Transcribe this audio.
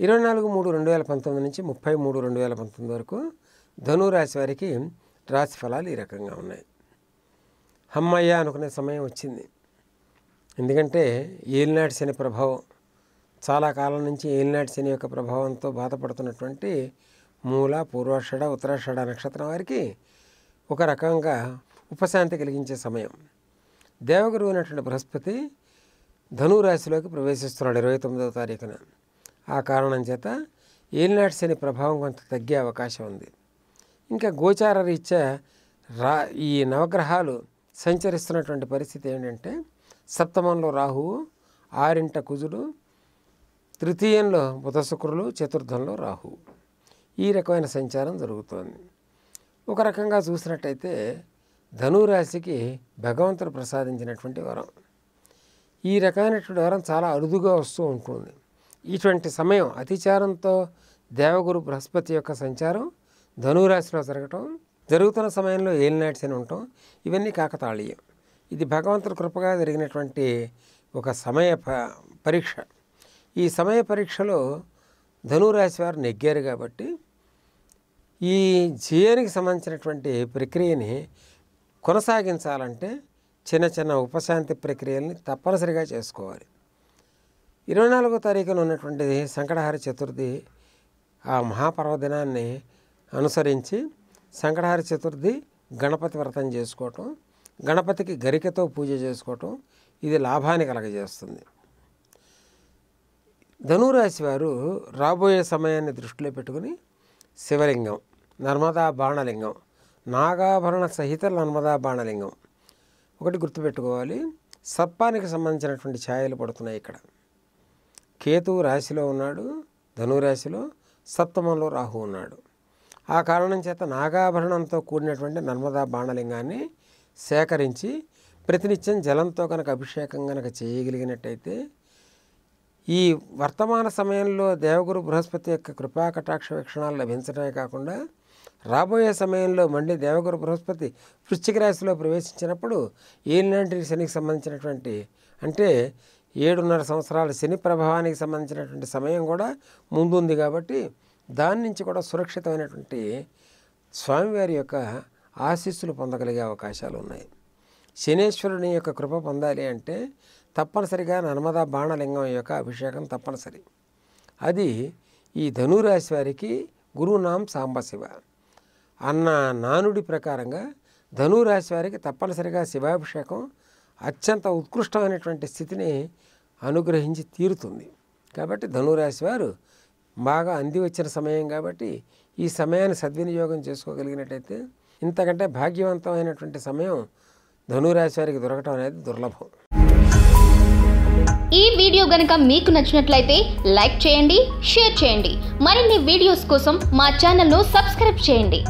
(24/3/2019) నుంచి 30/3/2019 వరకు ధనురాశి వారికి రాశి ఫలాలు ఈ రకంగా ఉన్నాయి. అమ్మయ్య అనుకునే సమయం వచ్చింది. ఎందుకంటే ఏలినాటి శని ప్రభావం, చాలా కాలం నుంచి ఏలినాటి శని యొక్క ప్రభావంతో బాధపడుతున్నటువంటి మూల, పూర్వాషాఢ, ఉత్తరాషాఢ నక్షత్రం వారికి ఒక రకంగా ఉపశాంతి కలిగించే సమయం. దేవగురువు అయినటువంటి బృహస్పతి ధనురాశిలోకి ప్రవేశిస్తున్నాడు 29వ తారీఖున. ఆ కారణం చేత ఏలినాటి శని ప్రభావం కొంత తగ్గే అవకాశం ఉంది. ఇంకా గోచార రీత్యా ఈ నవగ్రహాలు సంచరిస్తున్నటువంటి పరిస్థితి ఏంటంటే, సప్తమంలో రాహువు, 6వ కుజుడు, తృతీయంలో బుధ శుక్రులు, చతుర్థంలో రాహువు. ఈ రకమైన సంచారం జరుగుతోంది. ఒక రకంగా చూసినట్టయితే ధనురాశికి భగవంతుడు ప్రసాదించినటువంటి వరం. ఈ రకమైనటువంటి వరం చాలా అరుదుగా వస్తూ ఉంటుంది. ఇటువంటి సమయం అతిచారంతో దేవగురు బృహస్పతి యొక్క సంచారం ధనురాశిలో జరుగుతున్న సమయంలో ఏలినాటి శని ఉండటం, ఇవన్నీ కాకతాళీయం. ఇది భగవంతుడి కృపగా జరిగినటువంటి ఒక సమయ పరీక్ష. ఈ సమయ పరీక్షలో ధనురాశి వారు నెగ్గారు కాబట్టి ఈ జీవనికి సంబంధించినటువంటి ప్రక్రియని కొనసాగించాలంటే చిన్న చిన్న ఉపశాంతి ప్రక్రియల్ని తప్పనిసరిగా చేసుకోవాలి. 24వ తారీఖున ఉన్నటువంటి సంకటహార చతుర్థి, ఆ మహాపర్వదినాన్ని అనుసరించి సంకటహార చతుర్థి గణపతి వ్రతం చేసుకోవటం, గణపతికి గరికతో పూజ చేసుకోవటం, ఇది లాభాన్ని కలగజేస్తుంది. ధనురాశి వారు రాబోయే సమయాన్ని దృష్టిలో పెట్టుకుని శివలింగం, నర్మదా బాణలింగం, నాగాభరణ సహిత నర్మదా బాణలింగం ఒకటి గుర్తుపెట్టుకోవాలి. సర్పానికి సంబంధించినటువంటి ఛాయలు పడుతున్నాయి ఇక్కడ. కేతువు రాశిలో ఉన్నాడు, ధనురాశిలో, సప్తమంలో రాహు ఉన్నాడు. ఆ కారణం చేత నాగాభరణంతో కూడినటువంటి నర్మదా బాణలింగాన్ని సేకరించి ప్రతినిత్యం జలంతో కనుక అభిషేకం కనుక చేయగలిగినట్టయితే ఈ వర్తమాన సమయంలో దేవగురు బృహస్పతి యొక్క కృపా కటాక్ష వీక్షణాలు లభించడమే కాకుండా రాబోయే సమయంలో మళ్ళీ దేవగురు బృహస్పతి వృశ్చిక రాశిలో ప్రవేశించినప్పుడు ఏలినాటి శనికి సంబంధించినటువంటి, అంటే 7.5 సంవత్సరాల శని ప్రభావానికి సంబంధించినటువంటి సమయం కూడా ముందుంది కాబట్టి దాని నుంచి కూడా సురక్షితమైనటువంటి స్వామివారి యొక్క ఆశీస్సులు పొందగలిగే అవకాశాలు ఉన్నాయి. శనేశ్వరుని యొక్క కృప పొందాలి అంటే తప్పనిసరిగా నర్మదా బాణలింగం యొక్క అభిషేకం తప్పనిసరి. అది ఈ ధనురాశి వారికి గురునాం సాంబశివ అన్న నానుడి ప్రకారంగా ధనురాశి వారికి తప్పనిసరిగా శివాభిషేకం అత్యంత ఉత్కృష్టమైనటువంటి స్థితిని అనుగ్రహించి తీరుతుంది. కాబట్టి ధనురాశి వారు బాగా అంది వచ్చిన సమయం కాబట్టి ఈ సమయాన్ని సద్వినియోగం చేసుకోగలిగినట్టయితే ఇంతకంటే భాగ్యవంతమైనటువంటి సమయం ధనురాశి వారికి దొరకటం అనేది దుర్లభం. ఈ వీడియో గనుక మీకు నచ్చినట్లయితే లైక్ చేయండి, షేర్ చేయండి. మరిన్ని వీడియోస్ కోసం మా ఛానల్ను సబ్స్క్రైబ్ చేయండి.